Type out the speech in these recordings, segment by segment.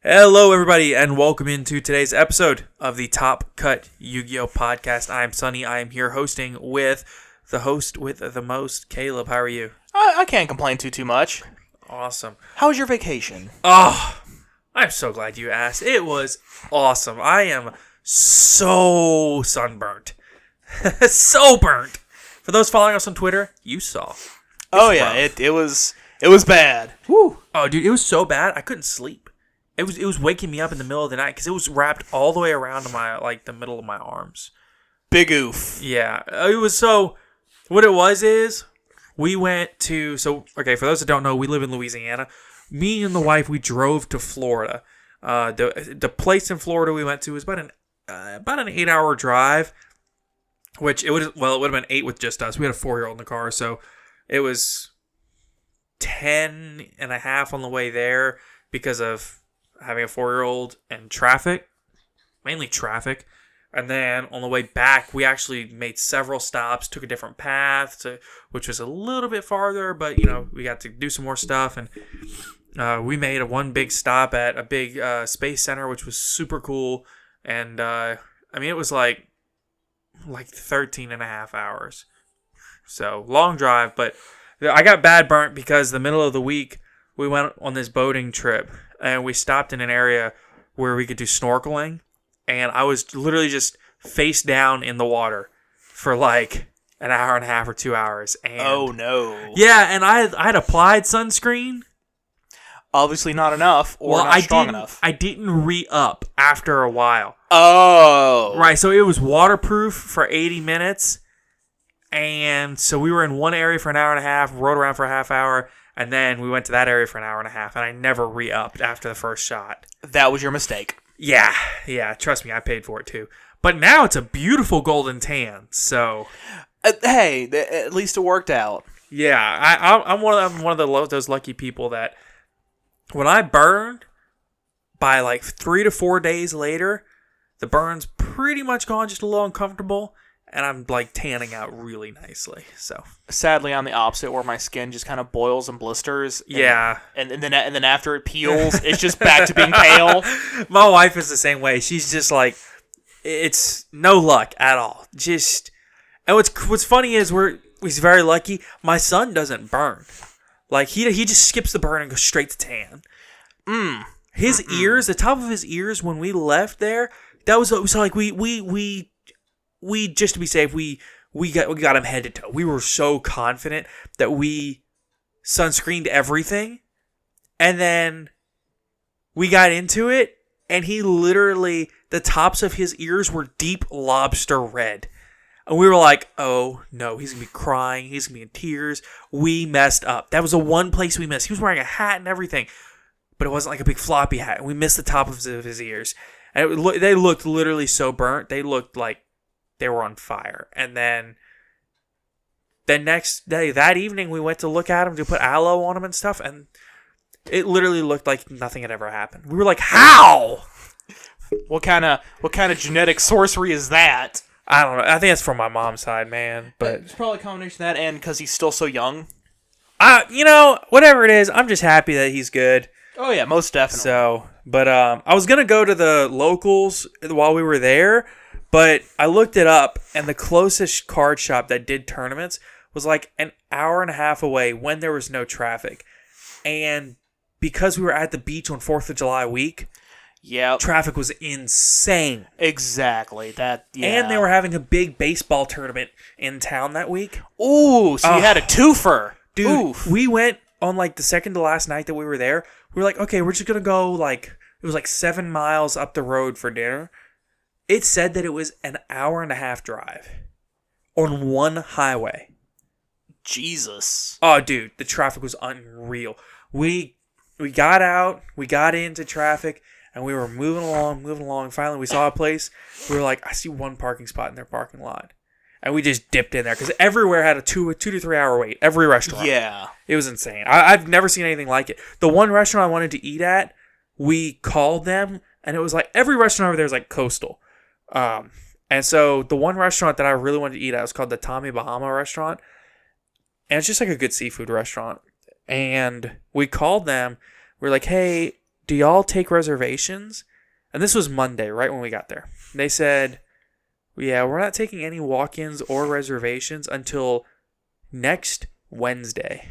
Hello, everybody, and welcome into today's episode of the Top Cut Yu-Gi-Oh! Podcast. I'm Sunny. I am here hosting with the host with the most, Caleb. How are you? I can't complain too much. Awesome. How was your vacation? Oh, I'm so glad you asked. It was awesome. I am so sunburnt. So burnt. For those following us on Twitter, you saw. It was bad. Woo. Oh, dude, it was so bad I couldn't sleep. It was waking me up in the middle of the night because it was wrapped all the way around to my the middle of my arms. Big oof. Yeah, it was so. What it was is we went to for those that don't know, we live in Louisiana. Me and the wife, we drove to Florida. The place in Florida we went to was about an 8-hour drive, which it would have been 8 with just us. We had a 4-year-old in the car, so it was 10 and a half on the way there because of having a 4-year-old and mainly traffic. And then on the way back, we actually made several stops, took a different path, which was a little bit farther, but, we got to do some more stuff. And we made one big stop at a big space center, which was super cool. And, it was like 13 and a half hours. So, long drive, but I got bad burnt because the middle of the week, we went on this boating trip. And we stopped in an area where we could do snorkeling. And I was literally just face down in the water for like an hour and a half or 2 hours. And oh, no. Yeah, and I had applied sunscreen. Obviously not enough or not strong enough. I didn't re-up after a while. Oh. Right, so it was waterproof for 80 minutes. And so we were in one area for an hour and a half, rode around for a half hour. And then we went to that area for an hour and a half, and I never re-upped after the first shot. That was your mistake. Yeah, trust me, I paid for it too. But now it's a beautiful golden tan, so... Hey, at least it worked out. Yeah, I'm one of those lucky people that when I burn, by like 3 to 4 days later, the burn's pretty much gone, just a little uncomfortable. And I'm like tanning out really nicely. So sadly, I'm the opposite, where my skin just kind of boils and blisters. And then after it peels, it's just back to being pale. My wife is the same way. She's just like, it's no luck at all. And what's funny is he's very lucky. My son doesn't burn. Like he just skips the burn and goes straight to tan. His ears, the top of his ears, when we left there, it was like we just to be safe, we got him head to toe. We were so confident that we sunscreened everything, and then we got into it, and he literally, the tops of his ears were deep lobster red. And we were like, oh no, he's going to be crying, he's going to be in tears. We messed up. That was the one place we missed. He was wearing a hat and everything, but it wasn't like a big floppy hat, and we missed the top of his ears. And they looked literally so burnt. They looked like they were on fire. And then the next day, that evening, we went to look at them to put aloe on them and stuff, and it literally looked like nothing had ever happened. We were like, how? What kind of genetic sorcery is that? I don't know. I think it's from my mom's side, man. But it's probably a combination of that and because he's still so young. Whatever it is, I'm just happy that he's good. Oh yeah, most definitely. So, but I was gonna go to the locals while we were there. But I looked it up, and the closest card shop that did tournaments was like an hour and a half away when there was no traffic. And because we were at the beach on 4th of July week, traffic was insane. Exactly. And they were having a big baseball tournament in town that week. Ooh, so you had a twofer. Dude, Oof. We went on like the second to last night that we were there. We were like, okay, we're just going to go it was like 7 miles up the road for dinner. It said that it was an hour and a half drive on one highway. Jesus. Oh, dude, the traffic was unreal. We got out, we got into traffic, and we were moving along. Finally, we saw a place. We were like, I see one parking spot in their parking lot. And we just dipped in there because everywhere had a 2 to 3 hour wait. Every restaurant. Yeah. It was insane. I've never seen anything like it. The one restaurant I wanted to eat at, we called them, and it was like, every restaurant over there is like coastal. And so the one restaurant that I really wanted to eat at was called the Tommy Bahama restaurant. And it's just like a good seafood restaurant. And we called them. We're like, hey, do y'all take reservations? And this was Monday, right when we got there. They said, yeah, we're not taking any walk-ins or reservations until next Wednesday.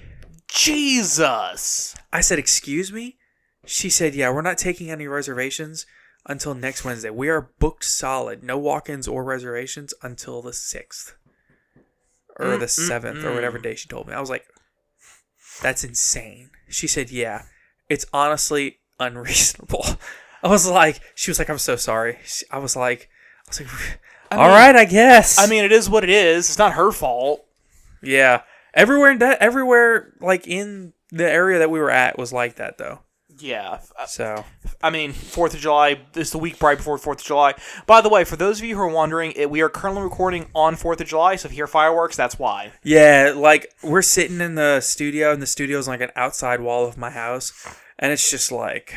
Jesus! I said, excuse me? She said, yeah, we're not taking any reservations until next Wednesday. We are booked solid. No walk-ins or reservations until the 6th. Or the 7th, or whatever day she told me. I was like, that's insane. She said, yeah, it's honestly unreasonable. She was like, I'm so sorry. I was like, all right, I guess. I mean, it is what it is. It's not her fault. Yeah. Everywhere, like, in the area that we were at was like that, though. Yeah. So. I mean, 4th of July, this is the week right before 4th of July. By the way, for those of you who are wondering, we are currently recording on 4th of July, so if you hear fireworks, that's why. Yeah, like, we're sitting in the studio, and the studio's like an outside wall of my house, and it's just like...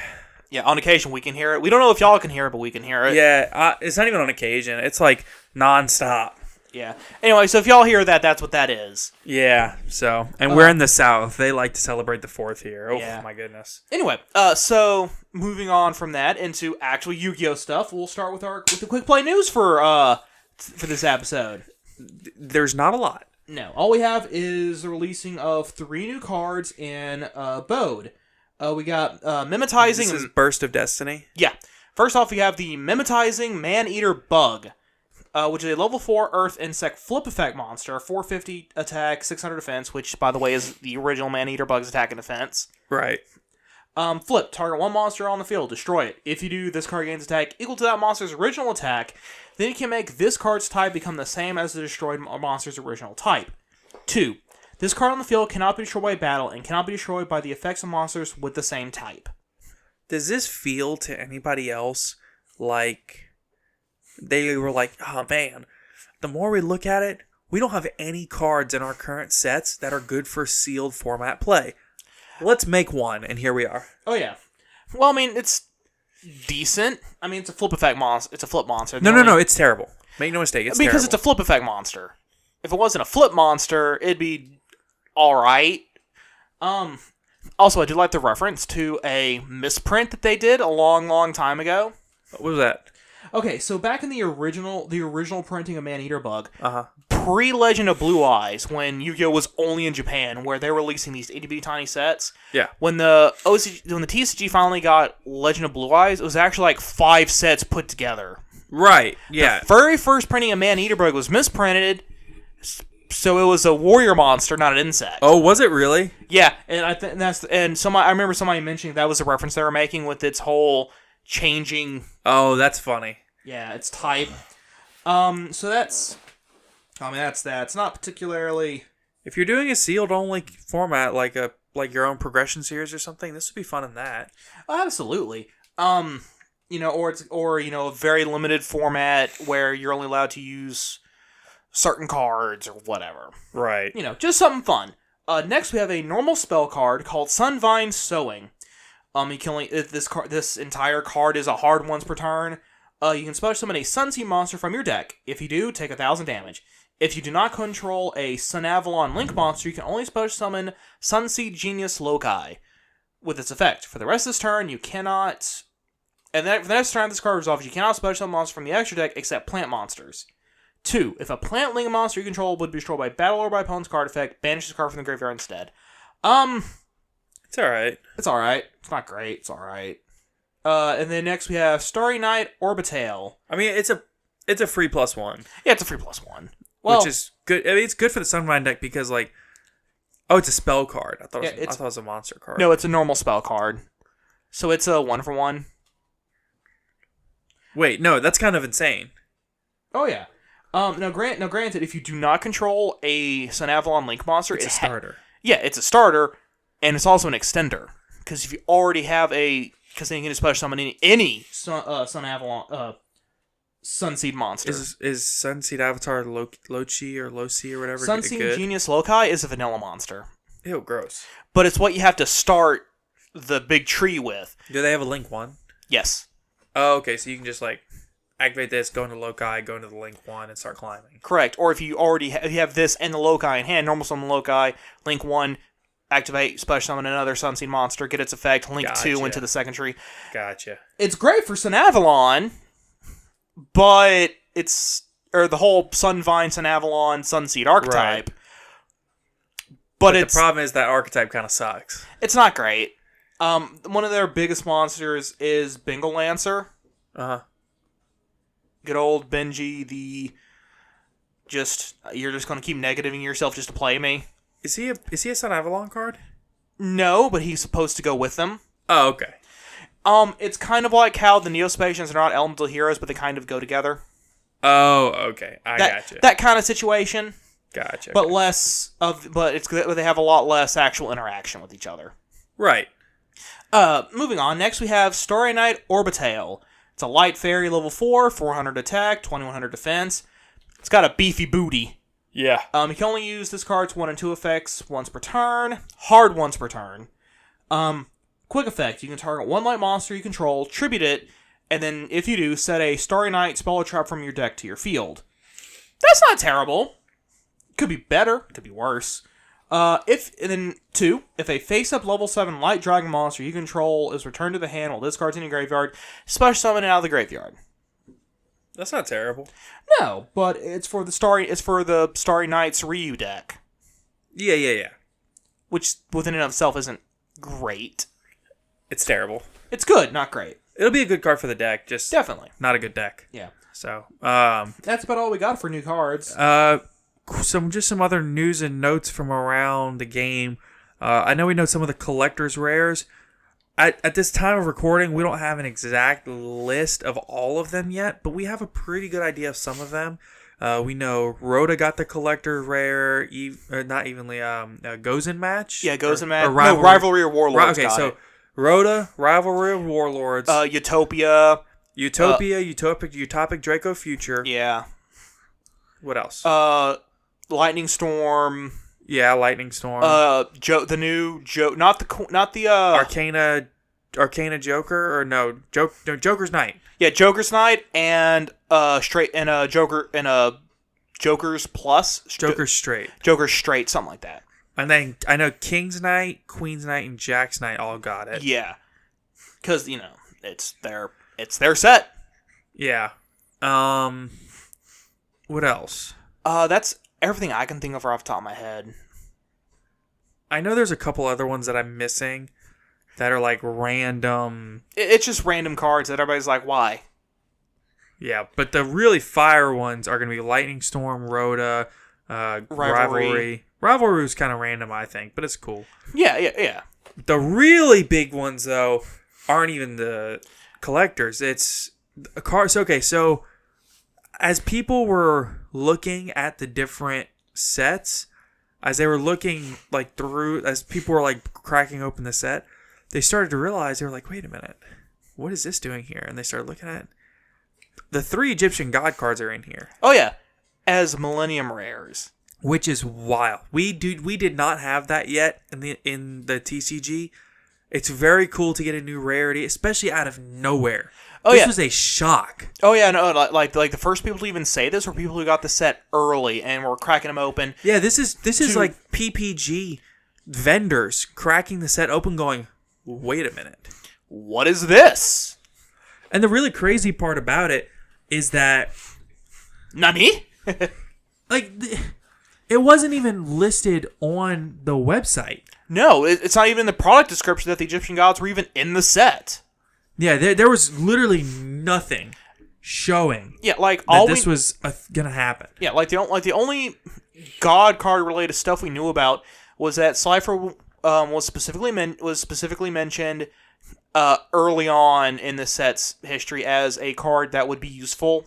Yeah, on occasion we can hear it. We don't know if y'all can hear it, but we can hear it. Yeah, it's not even on occasion. It's like nonstop. Yeah. Anyway, so if y'all hear that, that's what that is. Yeah, so... And we're in the South. They like to celebrate the 4th here. Oh, yeah. My goodness. Anyway, so moving on from that into actual Yu-Gi-Oh! Stuff, we'll start with the quick play news for this episode. There's not a lot. No. All we have is the releasing of 3 new cards in Bode. We got Mimetizing... This is Burst of Destiny? Yeah. First off, we have the Mimetizing Man-Eater Bug, which is a level 4 Earth Insect Flip Effect monster, 450 attack, 600 defense, which, by the way, is the original Man-Eater Bug's attack and defense. Right. Flip. Target one monster on the field. Destroy it. If you do, this card gains attack equal to that monster's original attack. Then you can make this card's type become the same as the destroyed monster's original type. 2. This card on the field cannot be destroyed by battle and cannot be destroyed by the effects of monsters with the same type. Does this feel to anybody else like they were like, oh man, the more we look at it, we don't have any cards in our current sets that are good for sealed format play. Let's make one, and here we are. Oh yeah. Well, I mean, it's decent. I mean, it's a flip effect monster. It's a flip monster. No, it's terrible. Make no mistake, it's because terrible. It's a flip effect monster. If it wasn't a flip monster, it'd be all right. Also, I do like the reference to a misprint that they did a long time ago. What was that? Okay, so back in the original printing of Man-Eater Bug, pre-Legend of Blue Eyes, when Yu-Gi-Oh was only in Japan, where they were releasing these itty-bitty tiny sets. Yeah. When the TCG finally got Legend of Blue Eyes, it was actually like 5 sets put together. Right. Yeah. The very first printing of Man-Eater Bug was misprinted. So it was a warrior monster, not an insect. Oh, was it really? Yeah, and I remember somebody mentioning that was a reference they were making with its whole changing. Oh, that's funny. Yeah, its type. So that's that. It's not particularly. If you're doing a sealed only format like your own progression series or something, this would be fun in that. Oh, absolutely. Or a very limited format where you're only allowed to use certain cards or whatever. Right. Just something fun. Next, we have a normal spell card called Sunvine Sowing. You can only this entire card is a hard once per turn. You can special summon a Sunseed monster from your deck. If you do, take 1,000 damage. If you do not control a Sun Avalon Link monster, you can only special summon Sunseed Genius Loci with its effect. For the rest of this turn, you cannot. And then for the next turn this card resolves, you cannot special summon monsters from the extra deck except plant monsters. 2. If a plant link monster you control would be destroyed by battle or by opponent's card effect, banish the card from the graveyard instead. It's alright. It's alright. It's not great. It's alright. And then next we have Starry Night Orbitail. I mean, it's a free +1. Yeah, it's a free +1. Well, which is good. I mean, it's good for the Sunvine deck because, like, it's a spell card. I thought it was a monster card. No, it's a normal spell card. So it's a 1-for-1. Wait, no, that's kind of insane. Oh yeah. Now granted, if you do not control a Sun Avalon Link monster, it's a starter. Yeah, it's a starter, and it's also an extender. Because if you already have because then you can just special summon any Sun Avalon Sunseed monster. Is Sunseed Avatar Loci or whatever? Sunseed Genius Loci is a vanilla monster. Ew, gross. But it's what you have to start the big tree with. Do they have a Link 1? Yes. Oh, okay, so you can just, like, activate this, go into Loci, go into the Link 1, and start climbing. Correct. Or if you already have this and the Loci in hand, normal summon Loci, Link 1, activate, special summon another Sunseed monster, get its effect, link 2 into the second tree. Gotcha. It's great for Sunavalon, but or the whole Sunvine, Sunavalon, Sunseed archetype. Right. But the problem is that archetype kind of sucks. It's not great. One of their biggest monsters is Bengal Lancer. Uh-huh. Good old Benji, you're just going to keep negativing yourself just to play me. Is he a Sun Avalon card? No, but he's supposed to go with them. Oh, okay. It's kind of like how the Neospatians are not elemental heroes, but they kind of go together. Oh, okay. I gotcha. That kind of situation. Gotcha. But they have a lot less actual interaction with each other. Right. Moving on. Next we have Starry Night Orbitail. It's a light fairy, level 4, 400 attack, 2100 defense. It's got a beefy booty. Yeah. You can only use this card's 1 and 2 effects once per turn. Hard once per turn. Quick effect. You can target one light monster you control, tribute it, and then if you do, set a Starry Night spell or trap from your deck to your field. That's not terrible. Could be better. Could be worse. If a face-up level 7 light dragon monster you control is returned to the hand while this card's in your graveyard, special summon it out of the graveyard. That's not terrible. No, but it's for the Starry Nights Ryu deck. Yeah. Which within and of itself isn't great. It's terrible. It's good, not great. It'll be a good card for the deck, just definitely not a good deck. Yeah. So, that's about all we got for new cards. Some other news and notes from around the game. I know we know some of the collector's rares. At this time of recording, we don't have an exact list of all of them yet, but we have a pretty good idea of some of them. We know Rhoda got the collector rare, not evenly. Gozen match. Yeah, Gozen match. Or Rivalry. Rivalry or Warlords. Okay, so Rhoda, Rivalry of Warlords. Utopia, Utopic Draco Future. Yeah. What else? Lightning Storm. Yeah, Lightning Storm. The new not the Arcana Joker, or no, Joker's Knight. Yeah, Joker's Knight and Joker's Plus. Joker's Straight. Joker's Straight, something like that. And then I know King's Knight, Queen's Knight, and Jack's Knight all got it. Yeah, because it's their set. Yeah. What else? That's everything I can think of off the top of my head. I know there's a couple other ones that I'm missing that are like random. It's just random cards that everybody's like, why? Yeah, but the really fire ones are going to be Lightning Storm, Rhoda, Rivalry. Rivalry was kind of random, I think, but it's cool. Yeah. The really big ones, though, aren't even the collectors. It's a card. Okay, so as people were looking at the different sets, as they were looking as people were cracking open the set, they started to realize, they were like, wait a minute, what is this doing here? And they started looking at it. The 3 Egyptian god cards are in here. Oh yeah, as Millennium Rares, which is wild. We did not have that yet in the TCG. It's very cool to get a new rarity, especially out of nowhere. This was a shock. Oh yeah, no, like the first people to even say this were people who got the set early and were cracking them open. Yeah, this is like PPG vendors cracking the set open, going, wait a minute, what is this? And the really crazy part about it is that Nani? It wasn't even listed on the website. No, it's not even in the product description that the Egyptian gods were even in the set. Yeah, there was literally nothing showing. Yeah, this was gonna happen. Yeah, the only god card related stuff we knew about was that Cypher was specifically mentioned early on in the set's history as a card that would be useful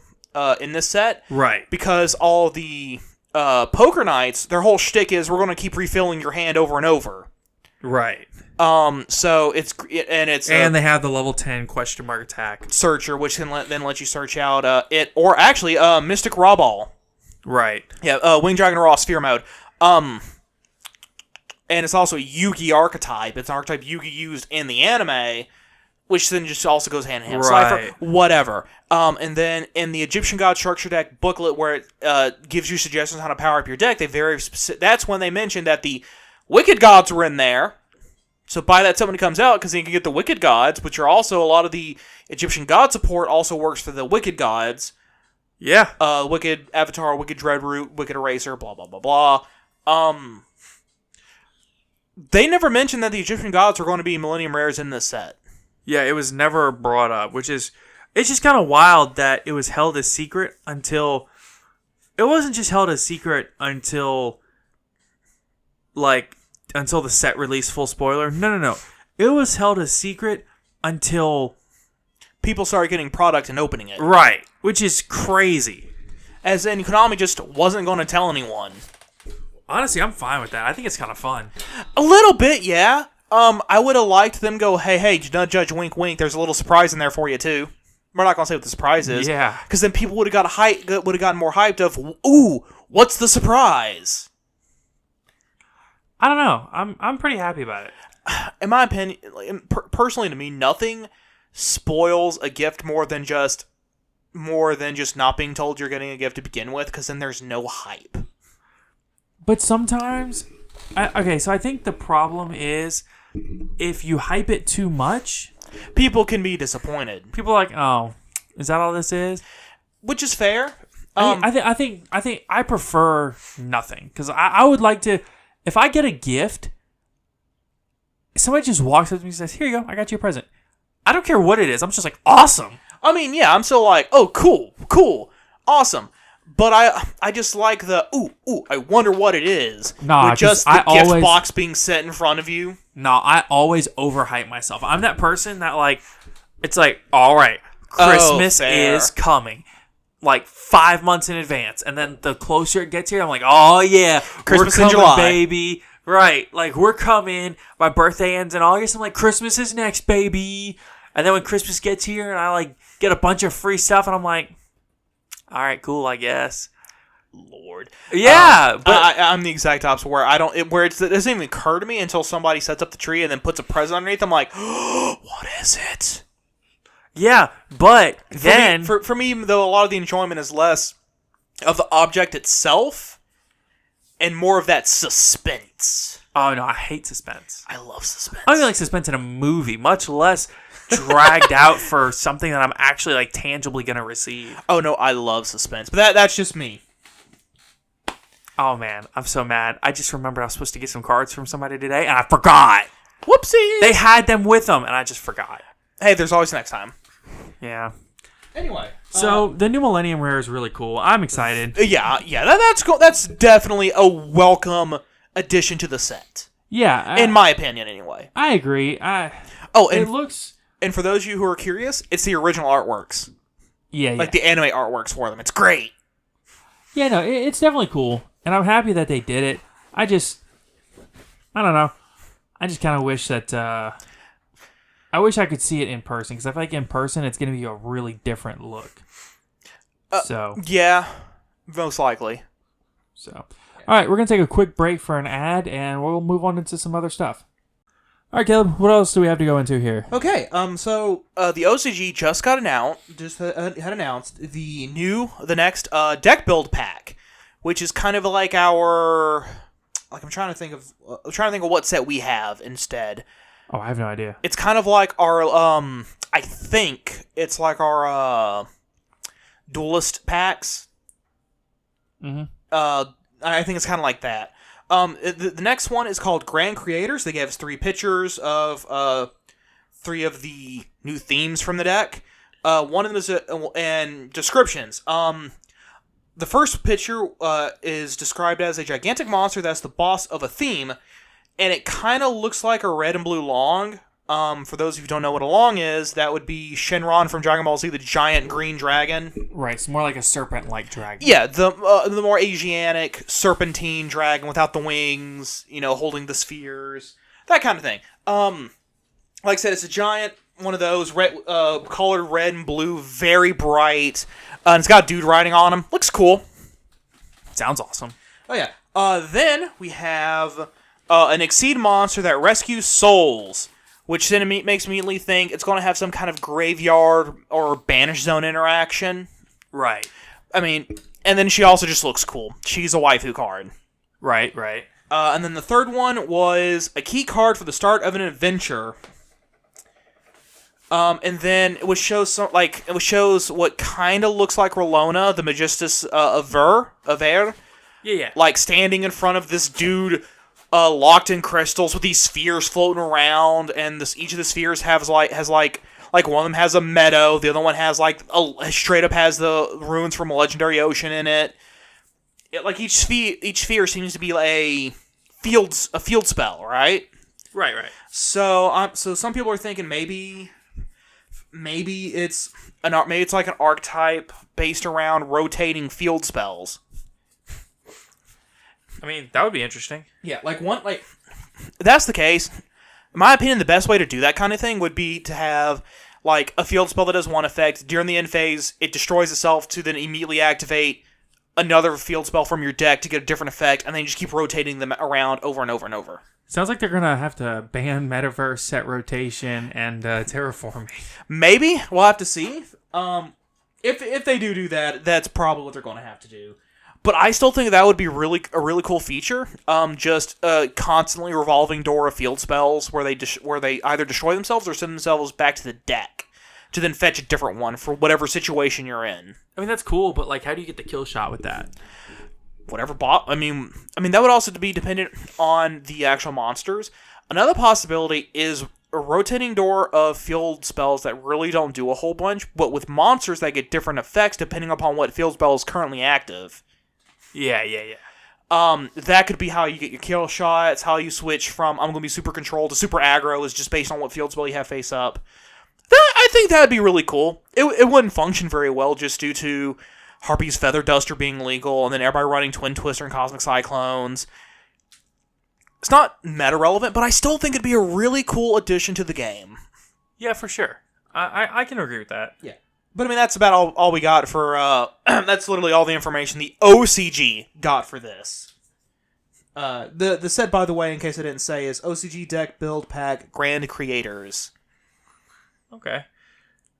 in this set. Right. Because all the poker nights, their whole shtick is we're going to keep refilling your hand over and over. Right. So and they have the level 10 question mark attack searcher, which can then let you search out Mystic Rawball. Right. Yeah. Wing Dragon Raw Sphere mode. And it's also a Yugi archetype. It's an archetype Yugi used in the anime, which then just also goes hand in hand. Right. Cypher, whatever. And then in the Egyptian God Structure Deck booklet, where it gives you suggestions on how to power up your deck, that's when they mentioned that the Wicked Gods were in there. So buy that set when it comes out, because you can get the Wicked Gods, which are also a lot of the Egyptian god support also works for the Wicked Gods. Yeah. Wicked Avatar, Wicked Dreadroot, Wicked Eraser, blah, blah, blah, blah. They never mentioned that the Egyptian gods were going to be Millennium Rares in this set. Yeah, it was never brought up, which is... It's just kind of wild that it was held a secret until... It wasn't just held a secret until... until the set release, full spoiler. No. It was held a secret until... People started getting product and opening it. Right, which is crazy. As in, Konami just wasn't going to tell anyone. Honestly, I'm fine with that. I think it's kind of fun. A little bit, yeah. I would have liked them go, hey, judge, wink, wink. There's a little surprise in there for you, too. We're not going to say what the surprise is. Yeah. Because then people would have gotten more hyped of, ooh, what's the surprise? I don't know. I'm pretty happy about it. In my opinion, personally to me, nothing spoils a gift more than just not being told you're getting a gift to begin with, because then there's no hype. But sometimes, so I think the problem is if you hype it too much, people can be disappointed. People are like, oh, is that all this is? Which is fair. I think I prefer nothing, because I would like to. If I get a gift, somebody just walks up to me and says, "Here you go, I got you a present." I don't care what it is. I'm just like, awesome. I mean, yeah, I'm still like, oh, cool, awesome. But I just like the, ooh, I wonder what it is. Nah, with just the gift box being set in front of you. No, I always overhype myself. I'm that person that, like, it's like, all right, Christmas is coming. Like 5 months in advance. And then the closer it gets here, I'm like, oh, yeah, Christmas we're coming, in July. baby. Right, like, we're coming. My birthday ends in August. I'm like, Christmas is next, baby. And then when Christmas gets here and I, like, get a bunch of free stuff, and I'm like, all right, cool, I guess. Lord. Yeah, but I'm the exact opposite, where it doesn't even occur to me until somebody sets up the tree and then puts a present underneath. I'm like, oh, what is it? Yeah, but then... For me, though, a lot of the enjoyment is less of the object itself and more of that suspense. Oh, no, I hate suspense. I love suspense. I don't even like suspense in a movie, much less dragged out for something that I'm actually, like, tangibly going to receive. Oh, no, I love suspense. But that's just me. Oh, man, I'm so mad. I just remembered I was supposed to get some cards from somebody today, and I forgot. Whoopsie! They had them with them, and I just forgot. Hey, there's always next time. Yeah. Anyway. So, the new Millennium Rare is really cool. I'm excited. Yeah, that's cool. That's definitely a welcome addition to the set. Yeah. In my opinion, anyway. I agree. It looks... And for those of you who are curious, it's the original artworks. Yeah. Like the anime artworks for them. It's great. Yeah, no, it's definitely cool. And I'm happy that they did it. I don't know. I just kind of wish that... I wish I could see it in person, because I feel like in person it's going to be a really different look. Yeah, most likely. So, all right, we're going to take a quick break for an ad, and we'll move on into some other stuff. All right, Caleb, what else do we have to go into here? Okay, so the OCG just got announced, had announced the next deck build pack, which is kind of like our, like I'm trying to think of what set we have instead. Oh, I have no idea. It's kind of like our, I think it's like our duelist packs. Mm-hmm. I think it's kind of like that. The next one is called Grand Creators. They gave us 3 pictures of 3 of the new themes from the deck. One of them is and descriptions. The first picture is described as a gigantic monster that's the boss of a theme, and it kind of looks like a red and blue long. For those of you who don't know what a long is, that would be Shenron from Dragon Ball Z, the giant green dragon. Right, it's more like a serpent-like dragon. Yeah, the more Asiatic serpentine dragon without the wings, holding the spheres, that kind of thing. Like I said, it's a giant one of those colored red and blue, very bright, and it's got a dude riding on him. Looks cool. Sounds awesome. Oh yeah. Then we have an Exceed monster that rescues souls, which then makes me immediately think it's going to have some kind of graveyard or banish zone interaction. Right. I mean, and then she also just looks cool. She's a waifu card. Right. And then the third one was a key card for the start of an adventure. And then it shows what kind of looks like Rolona, the Magistus of Air. Yeah. Like standing in front of this dude, locked in crystals with these spheres floating around, and each of the spheres has one of them has a meadow, the other one has straight up has the ruins from a legendary ocean in it. Each sphere seems to be a field spell, right? Right. So some people are thinking maybe it's like an archetype based around rotating field spells. I mean, that would be interesting. Yeah, if that's the case, in my opinion, the best way to do that kind of thing would be to have a field spell that does one effect. During the end phase, it destroys itself to then immediately activate another field spell from your deck to get a different effect, and then you just keep rotating them around over and over and over. Sounds like they're going to have to ban Metaverse, set rotation, and terraforming. Maybe. We'll have to see. If they do that, that's probably what they're going to have to do. But I still think that would be a really cool feature. Just a constantly revolving door of field spells where they either destroy themselves or send themselves back to the deck to then fetch a different one for whatever situation you're in. I mean, that's cool, but how do you get the kill shot with that? Whatever I mean that would also be dependent on the actual monsters. Another possibility is a rotating door of field spells that really don't do a whole bunch, but with monsters that get different effects depending upon what field spell is currently active. Yeah. That could be how you get your kill shots, how you switch from I'm going to be super controlled to super aggro is just based on what field spell you have face up. I think that would be really cool. It wouldn't function very well just due to Harpy's Feather Duster being legal, and then everybody running Twin Twister and Cosmic Cyclones. It's not meta-relevant, but I still think it'd be a really cool addition to the game. Yeah, for sure. I can agree with that. Yeah. But that's about all we got for, that's literally all the information the OCG got for this. The set, by the way, in case I didn't say, is OCG Deck Build Pack Grand Creators. Okay.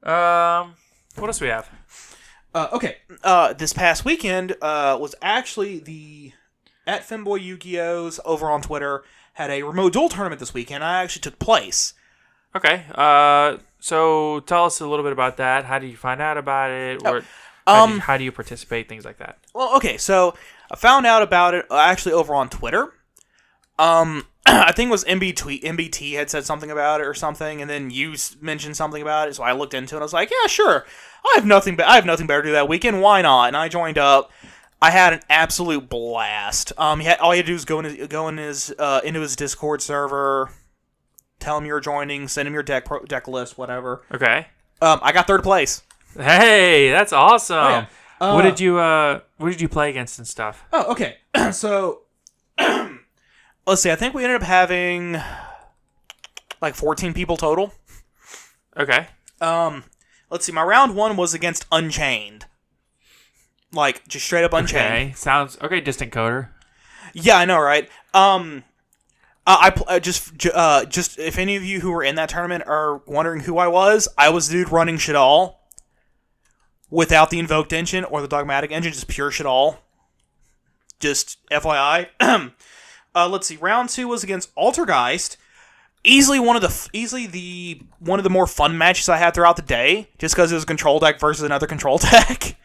What else do we have? Okay. This past weekend was actually at FemboyYGO's over on Twitter had a remote duel tournament this weekend. I actually took place. Okay. So tell us a little bit about that. How did you find out about it? Or how do you participate? Things like that. Well, okay. So I found out about it actually over on Twitter. I think it was MBT had said something about it or something, and then you mentioned something about it, so I looked into it, and I was like, yeah, sure. I have nothing better to do that weekend, why not? And I joined up. I had an absolute blast. All you had to do is go into his Discord server, tell him you're joining, send him your deck list, whatever. Okay. I got third place. Hey, that's awesome. Oh, yeah. What did you play against and stuff? Oh, okay. So let's see. I think we ended up having 14 people total. Okay. Let's see. My round one was against Unchained. Just straight up Unchained. Okay. Sounds okay. Distant Coder. Yeah, I know, right? I just if any of you who were in that tournament are wondering who I was the dude running Shadal without the invoked engine or the dogmatic engine, just pure Shadal. Just FYI. Let's see. Round two was against Altergeist. Easily one of the more fun matches I had throughout the day, just because it was a control deck versus another control deck.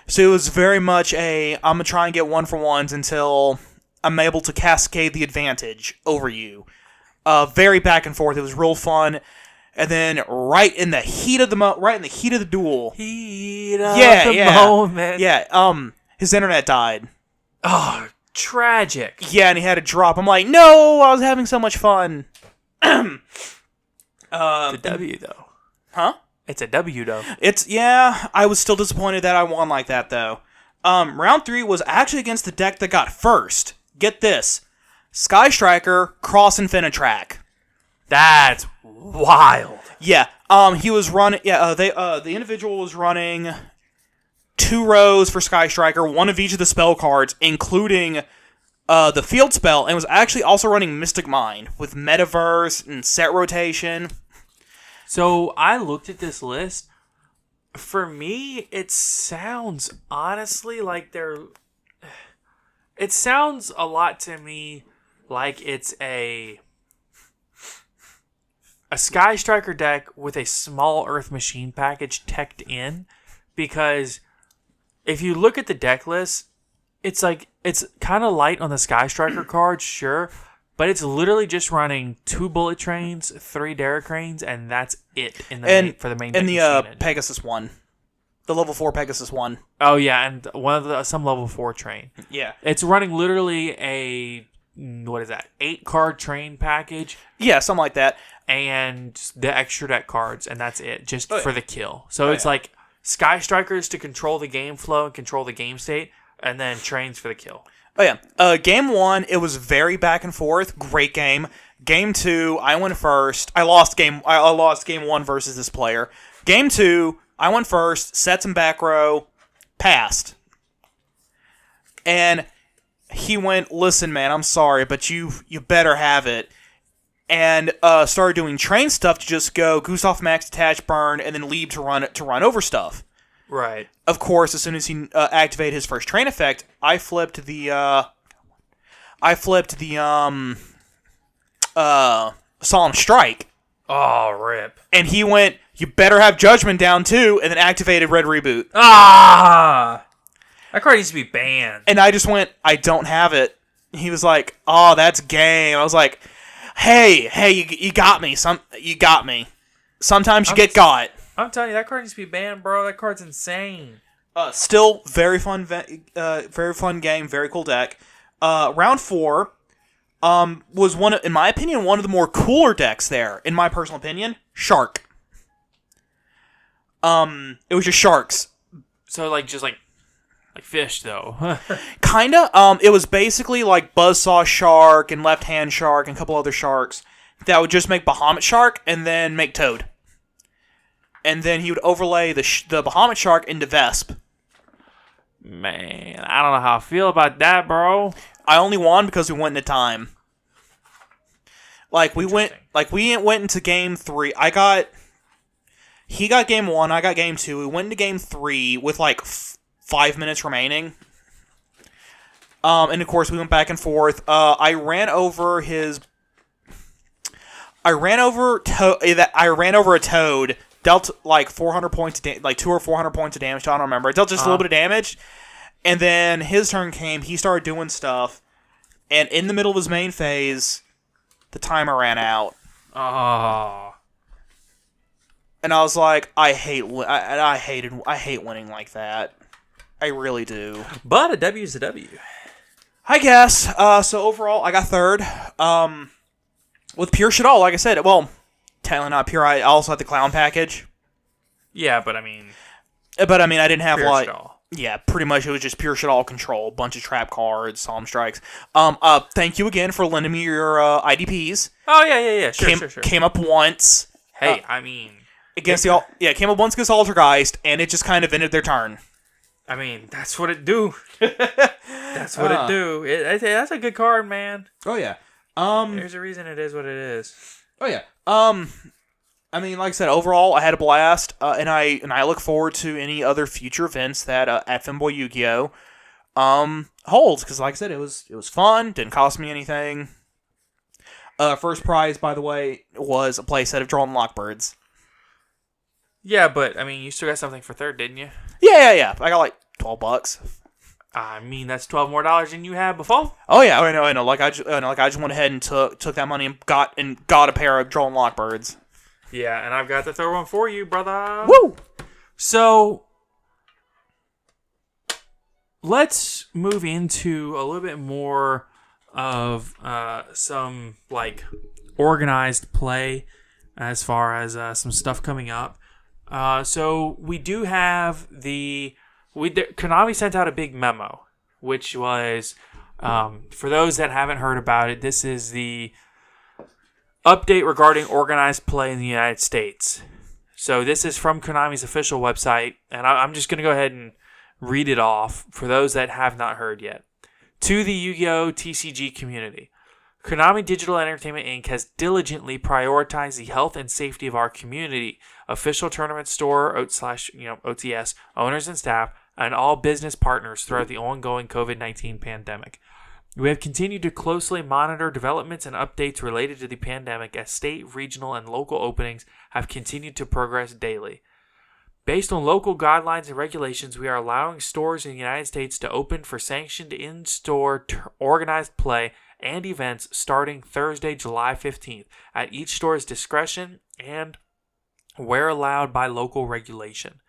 So it was very much I'm gonna try and get 1-for-1s until I'm able to cascade the advantage over you. Very back and forth. It was real fun. And then right in the heat of the duel. Moment. Yeah. His internet died. Oh, tragic. Yeah, and he had to drop. I'm like, no, I was having so much fun. It's a W though. Huh? It's a W though. I was still disappointed that I won like that though. Round 3 was actually against the deck that got first. Get this. Sky Striker, Cross Infinitrack. That's wild. Yeah. He was running the individual was running 2 rows for Sky Striker, 1 of each of the spell cards, including the field spell, and was actually also running Mystic Mind with Metaverse and set rotation. So I looked at this list. For me, it sounds honestly like it sounds a lot to me like it's a Sky Striker deck with a small Earth Machine package teched in, because if you look at the deck list, it's kind of light on the Sky Striker cards, sure, but it's literally just running 2 Bullet Trains, 3 Derrick Cranes, and that's it for the main deck. And the Pegasus one. The level 4 Pegasus one. Oh yeah, and some level 4 train. Yeah. It's running literally a 8 card train package. Yeah, something like that. And the extra deck cards, and that's it, just for the kill. So it's like Sky Strikers to control the game flow and control the game state, and then trains for the kill. Oh yeah. Game 1, it was very back and forth. Great game. Game 2, I went first. I lost game 1 versus this player. Game 2, I went first, set some back row, passed. And he went, listen, man, I'm sorry, but you better have it. And started doing train stuff to just go Goose Off Max, Attach, Burn, and then leave to run over stuff. Right. Of course, as soon as he activated his first train effect, I flipped the Solemn Strike. Oh, rip. And he went, you better have Judgment down too, and then activated Red Reboot. Ah! That card needs to be banned. And I just went, I don't have it. He was like, oh, that's game. I was like, hey, you got me. You got me. Sometimes you get got. I'm telling you, that card needs to be banned, bro. That card's insane. Still very fun game, very cool deck. Round 4 was in my opinion, one of the more cooler decks there. In my personal opinion, Shark. It was just sharks. So just like fish though. Kinda. It was basically like Buzzsaw Shark and Left Hand Shark and a couple other sharks that would just make Bahamut Shark and then make Toad. And then he would overlay the Bahamut Shark into Vesp. Man, I don't know how I feel about that, bro. I only won because we went into time. We went into game 3. He got game 1, I got game 2. We went into game 3 with 5 minutes remaining. And of course we went back and forth. I ran over a Toad. Dealt 400 points, 200 or 400 points of damage. I don't remember. It dealt just a little bit of damage, and then his turn came. He started doing stuff, and in the middle of his main phase, the timer ran out. Oh. And I was like, I hate winning like that. I really do. But a W is a W. I guess. So overall, I got third. With pure shit all, like I said, well. Technically not pure. I also had the clown package. Yeah, but I mean, I didn't have pure shit all. Yeah, pretty much it was just pure shit all control, bunch of trap cards, solemn strikes. Thank you again for lending me your IDPs. Oh yeah, sure. Came up once. Hey, against came up once against Altergeist, and it just kind of ended their turn. I mean, that's what it do. That's what it do. That's a good card, man. Oh yeah. There's a reason it is what it is. Oh yeah. Like I said, overall I had a blast, and I look forward to any other future events that at FemboyYGO holds, because like I said, it was fun, didn't cost me anything. First prize, by the way, was a playset of Drawn Lockbirds. Yeah, but you still got something for third, didn't you? Yeah. I got $12. That's $12 more than you had before. Oh yeah, I know. I just went ahead and took that money and got a pair of Drawn Lockbirds. Yeah, and I've got the third one for you, brother. Woo! So let's move into a little bit more of some organized play as far as some stuff coming up. So we do have Konami sent out a big memo, which was, for those that haven't heard about it, this is the update regarding organized play in the United States. So this is from Konami's official website, and I'm just going to go ahead and read it off for those that have not heard yet. To the Yu-Gi-Oh! TCG community, Konami Digital Entertainment Inc. has diligently prioritized the health and safety of our community, official tournament store, OTS, owners and staff, and all business partners throughout the ongoing COVID-19 pandemic. We have continued to closely monitor developments and updates related to the pandemic as state, regional, and local openings have continued to progress daily. Based on local guidelines and regulations, we are allowing stores in the United States to open for sanctioned in-store organized play and events starting Thursday, July 15th, at each store's discretion and where allowed by local regulation.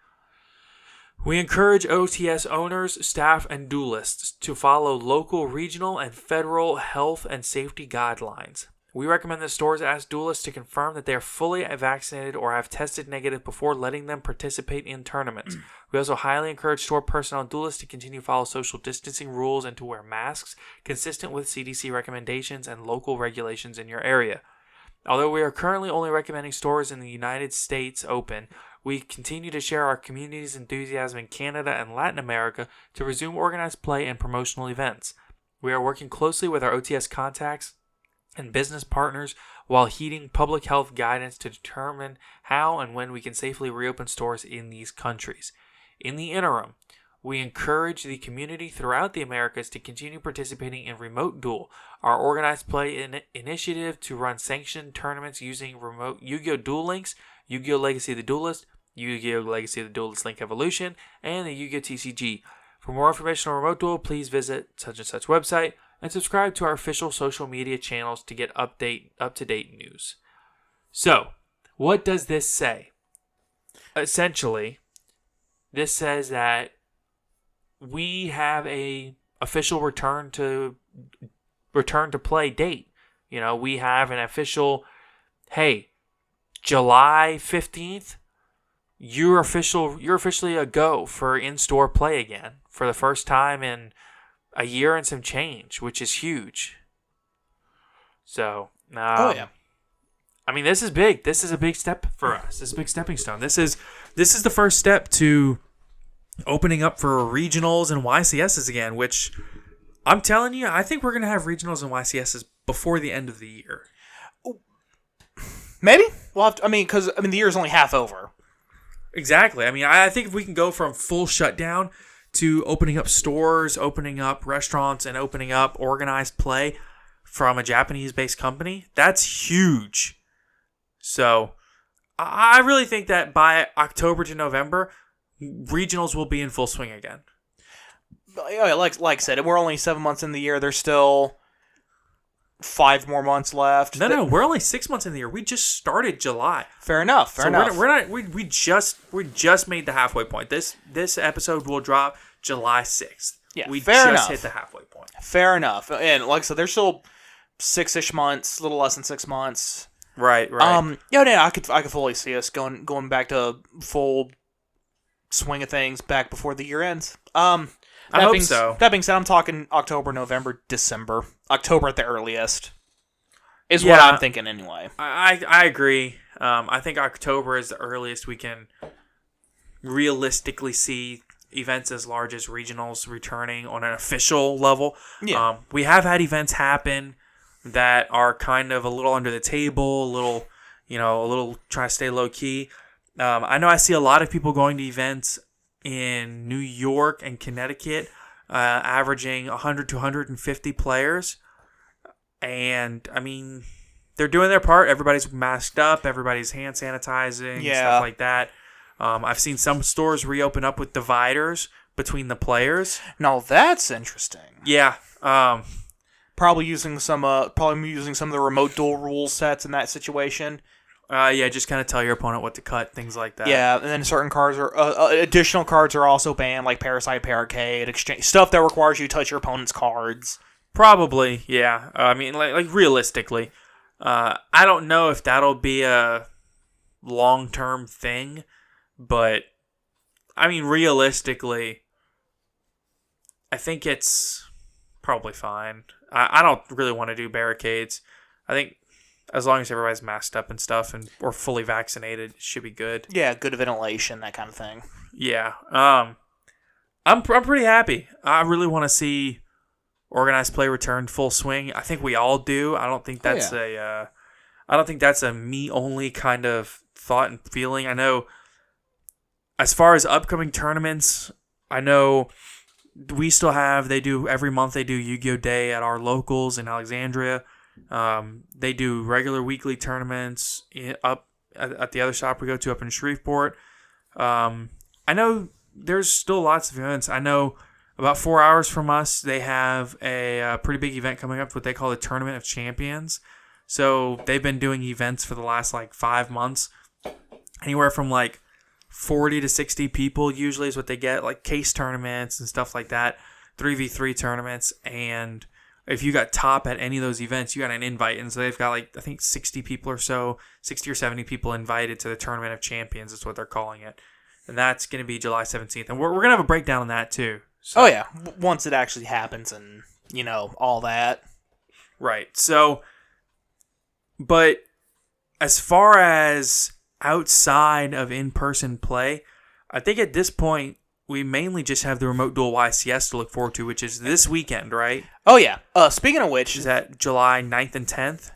We encourage OTS owners, staff, and duelists to follow local, regional, and federal health and safety guidelines. We recommend that stores ask duelists to confirm that they are fully vaccinated or have tested negative before letting them participate in tournaments. We also highly encourage store personnel and duelists to continue to follow social distancing rules and to wear masks consistent with CDC recommendations and local regulations in your area. Although we are currently only recommending stores in the United States open, we continue to share our community's enthusiasm in Canada and Latin America to resume organized play and promotional events. We are working closely with our OTS contacts and business partners while heeding public health guidance to determine how and when we can safely reopen stores in these countries. In the interim, we encourage the community throughout the Americas to continue participating in Remote Duel, our organized play initiative to run sanctioned tournaments using remote Yu-Gi-Oh! Duel Links, Yu-Gi-Oh! Legacy of the Duelist, Yu-Gi-Oh! Legacy of the Duelist Link Evolution, and the Yu-Gi-Oh! TCG. For more information on Remote Duel, please visit such and such website and subscribe to our official social media channels to get up-to-date news. So, what does this say? Essentially, this says that we have a official return to play date. You know, we have an official, hey, July 15th, you're officially a go for in-store play again for the first time in a year and some change, which is huge. So, oh yeah. I mean, this is big. This is a big step for us. This is a big stepping stone. This is the first step to opening up for regionals and YCSs again, which I'm telling you, I think we're going to have regionals and YCSs before the end of the year. Maybe. We'll have to, because the year's only half over. Exactly. I mean, I think if we can go from full shutdown to opening up stores, opening up restaurants, and opening up organized play from a Japanese-based company, that's huge. So, I really think that by October to November, regionals will be in full swing again. Like I said, we're only 7 months in the year. There's still 5 more months left. No, we're only 6 months in the year. We just started July. Fair enough. We just made the halfway point. This episode will drop July 6th. Yeah, we fair just enough. hit the halfway point. Fair enough. And like I said, there's still 6-ish months, a little less than 6 months. Right. I could fully see us going back to full swing of things back before the year ends. I hope so. That being said, I'm talking October, November, December. October at the earliest is what I'm thinking anyway. I agree. I think October is the earliest we can realistically see events as large as regionals returning on an official level. Yeah. We have had events happen that are kind of a little under the table, a little try to stay low key. I know I see a lot of people going to events in New York and Connecticut, averaging 100 to 150 players. And, I mean, they're doing their part. Everybody's masked up. Everybody's hand sanitizing, stuff like that. I've seen some stores reopen up with dividers between the players. Now, that's interesting. Yeah. Probably using some of the remote duel rule sets in that situation. Just kind of tell your opponent what to cut, things like that. Yeah, and then certain cards are additional cards are also banned, like Parasite, Barricade, Exchange, stuff that requires you to touch your opponent's cards. Probably, yeah. I mean, like realistically, I don't know if that'll be a long-term thing, but I mean, realistically, I think it's probably fine. I don't really want to do barricades. I think as long as everybody's masked up and stuff or fully vaccinated, it should be good. Yeah, good ventilation, that kind of thing. Yeah. I'm pretty happy. I really want to see organized play return full swing. I think we all do. I don't think that's a me only kind of thought and feeling. I know as far as upcoming tournaments, I know we still have, every month they do Yu-Gi-Oh! Day at our locals in Alexandria. They do regular weekly tournaments up at the other shop we go to up in Shreveport. I know there's still lots of events. I know about 4 hours from us, they have a pretty big event coming up, what they call the Tournament of Champions. So they've been doing events for the last 5 months. Anywhere from 40 to 60 people usually is what they get, case tournaments and stuff like that, 3v3 tournaments. And if you got top at any of those events, you got an invite. And so they've got I think 60 people or so, 60 or 70 people invited to the Tournament of Champions is what they're calling it. And that's going to be July 17th. And we're going to have a breakdown on that too. So. Oh yeah, once it actually happens and, all that. Right. So, but as far as outside of in-person play, I think at this point, we mainly just have the remote Duel YCS to look forward to, which is this weekend, right? Oh yeah. Speaking of which... Is that July 9th and 10th?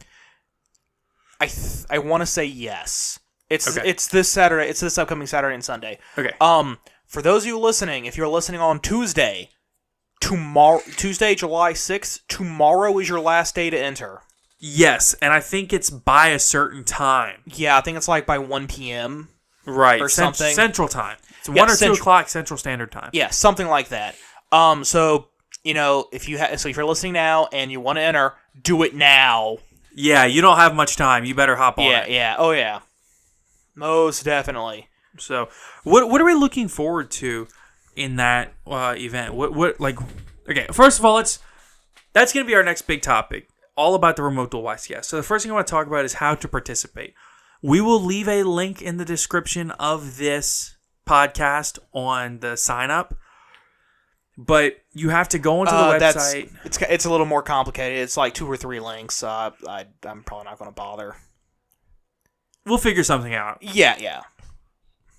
I want to say yes. It's okay. It's this Saturday. It's this upcoming Saturday and Sunday. Okay. For those of you listening, if you're listening on Tuesday, July 6th, tomorrow is your last day to enter. Yes, and I think it's by a certain time. Yeah, I think it's by 1 p.m. Right. Or something. Central time. It's 1 or 2 o'clock Central Standard Time. Yeah, something like that. So, if you're listening now and you want to enter, do it now. Yeah, you don't have much time. You better hop on it. Yeah. Oh, yeah. Most definitely. So, what are we looking forward to in that event? Okay, first of all, that's going to be our next big topic, all about the remote Duel YCS. So the first thing I want to talk about is how to participate. We will leave a link in the description of this podcast on the sign up, but you have to go onto the website. It's a little more complicated. It's 2 or 3 links. I'm probably not going to bother. We'll figure something out. Yeah.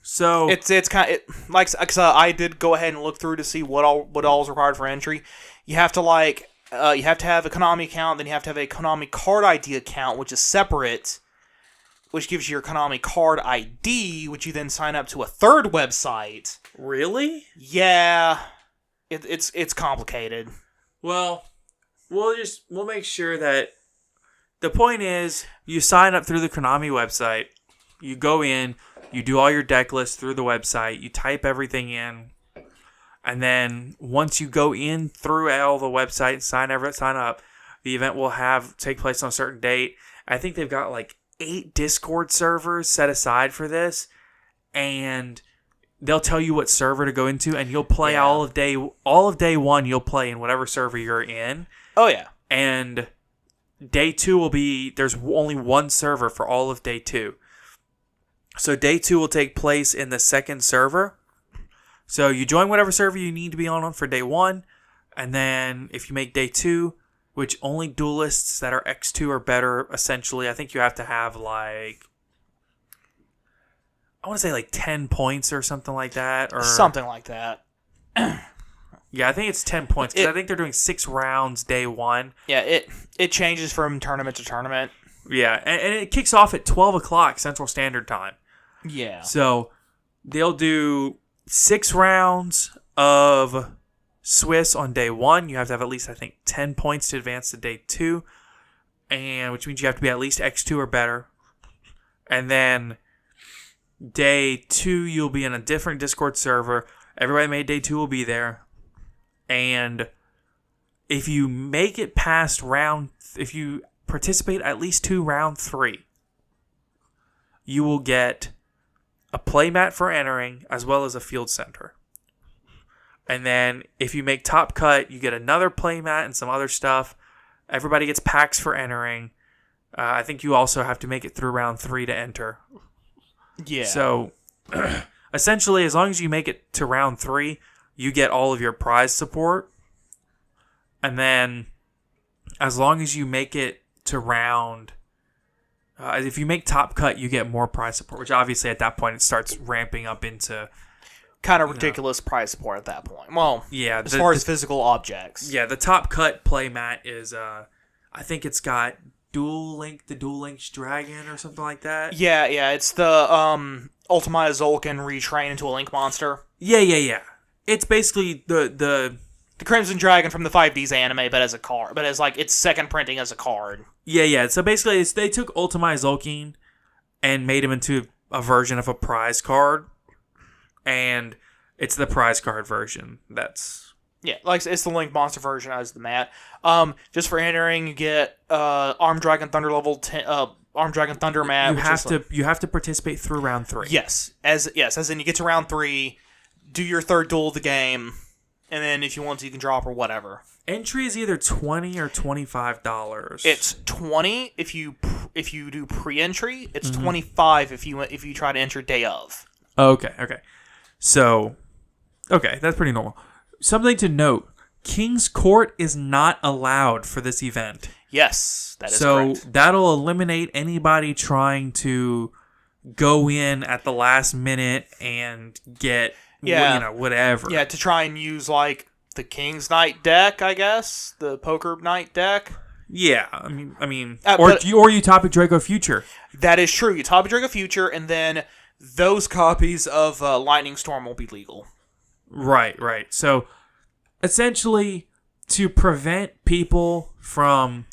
So it's kind of because I did go ahead and look through to see what all is required for entry. You have to you have to have a Konami account, then you have to have a Konami card ID account, which is separate, which gives you your Konami card ID, which you then sign up to a third website. Really? Yeah, it's complicated. Well, we'll make sure that the point is you sign up through the Konami website, you go in. You do all your deck lists through the website. You type everything in. And then once you go in through all the website and sign up, the event will take place on a certain date. I think they've got 8 Discord servers set aside for this. And they'll tell you what server to go into. And you'll play all of day 1. You'll play in whatever server you're in. Oh, yeah. And day 2 there's only one server for all of day 2. So day 2 will take place in the second server. So you join whatever server you need to be on for day 1. And then if you make day 2, which only duelists that are X2 or better, essentially, I think you have to have I want to say 10 points or something like that. Or something like that. Yeah, I think it's 10 points. Because I think they're doing 6 rounds day 1. Yeah, it changes from tournament to tournament. Yeah, and it kicks off at 12 o'clock Central Standard Time. Yeah. So they'll do 6 rounds of Swiss on day 1. You have to have at least, I think, 10 points to advance to day 2, and which means you have to be at least X2 or better. And then day 2, you'll be in a different Discord server. Everybody made day 2 will be there. And if you make it past if you participate at least to round 3, you will get a playmat for entering, as well as a field center. And then if you make top cut, you get another playmat and some other stuff. Everybody gets packs for entering. I think you also have to make it through round 3 to enter. Yeah. So essentially, as long as you make it to round 3, you get all of your prize support. And then as long as you make it to round... if you make top cut, you get more prize support, which obviously at that point it starts ramping up into kind of ridiculous prize support at that point. Well, yeah, as far as physical objects. Yeah, the top cut playmat is, I think it's got Duel Link's Dragon or something like that. Yeah, it's the Ultima Zolkin retrain into a Link monster. Yeah. It's basically the the Crimson Dragon from the 5D's anime, but as a card, but as like its second printing as a card. Yeah. So basically, they took Ultimate Zolkin and made him into a version of a prize card, and it's the prize card version. Yeah, like it's the Link monster version as the mat. Just for entering, you get Arm Dragon Thunder level 10. Arm Dragon Thunder mat. You have to participate through round 3. Yes, as in you get to round 3, do your third duel of the game, and then if you want to, you can drop or whatever. Entry is either $20 or $25. It's 20 if you do pre-entry. It's 25 if you try to enter day of. Okay. So, that's pretty normal. Something to note: King's Court is not allowed for this event. Yes, that is correct. So that'll eliminate anybody trying to go in at the last minute and get whatever. Yeah, to try and use like the King's Knight deck, I guess, the Poker Knight deck. Yeah, I mean, or Utopic Draco Future. That is true. Utopic Draco Future, and then those copies of Lightning Storm will be legal. Right. So, essentially, to prevent people from